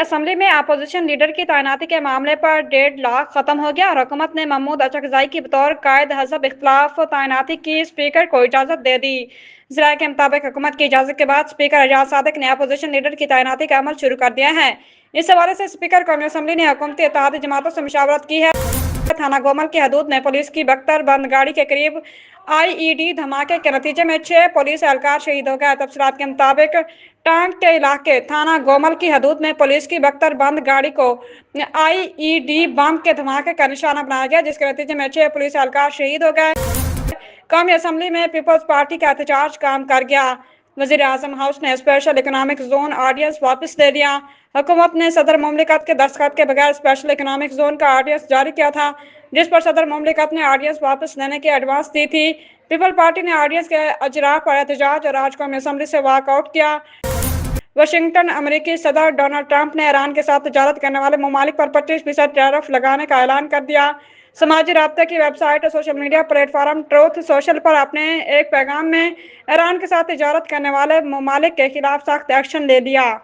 Assembly میں opposition leader کی تعیناتی کے معاملے پر 1.5 لاکھ ختم ہو گیا اور حکومت نے محمود اچکزئی کی بطور قائد حزب اختلاف تعیناتی کی اسپیکر کو اجازت دے دی۔ ذرائع کے مطابق حکومت کی اجازت کے بعد اسپیکر اعجاز صادق نے اپوزیشن لیڈر کی تعیناتی کا عمل شروع کر دیا ہے۔ اس حوالے سے اسپیکر قومی اسمبلی نے حکومتی اتحادی جماعتوں سے مشاورت کی ہے۔ تھانہ گومل کی حدود میں پولیس کی بختر بند گاڑی کے قریب آئی ای ڈی دھماکے کے نتیجے میں 6 پولیس اہلکار شہید ہو گئے۔ تفصیلات کے مطابق ٹانک کے علاقے تھانہ گومل کی حدود میں پولیس کی بختر بند گاڑی کو آئی ای ڈی بم کے دھماکے کا نشانہ بنایا گیا، جس کے نتیجے میں 6 پولیس اہلکار شہید ہو گئے۔ قومی اسمبلی میں پیپلز پارٹی کا احتجاج کام کر گیا۔ وزیر اعظم ہاؤس نے اسپیشل اکنامک زون آرڈیننس واپس لے لیا۔ حکومت نے صدر مملکت کے دستخط کے بغیر اسپیشل اکنامک زون کا آرڈیننس جاری کیا تھا، جس پر صدر مملکت نے آرڈیننس واپس لینے کی ایڈوانس دی تھی۔ پیپل پارٹی نے آرڈیننس کے اجراء پر احتجاج اور آج قومی اسمبلی سے واک آؤٹ کیا۔ واشنگٹن امریکی صدر ڈونلڈ ٹرمپ نے ایران کے ساتھ تجارت کرنے والے ممالک پر 25% ٹیرف لگانے کا اعلان کر دیا۔ سماجی رابطے کی ویب سائٹ اور social media platform Truth Social پر اپنے ایک پیغام میں ایران کے ساتھ تجارت کرنے والے ممالک کے خلاف سخت ایکشن لے لیا۔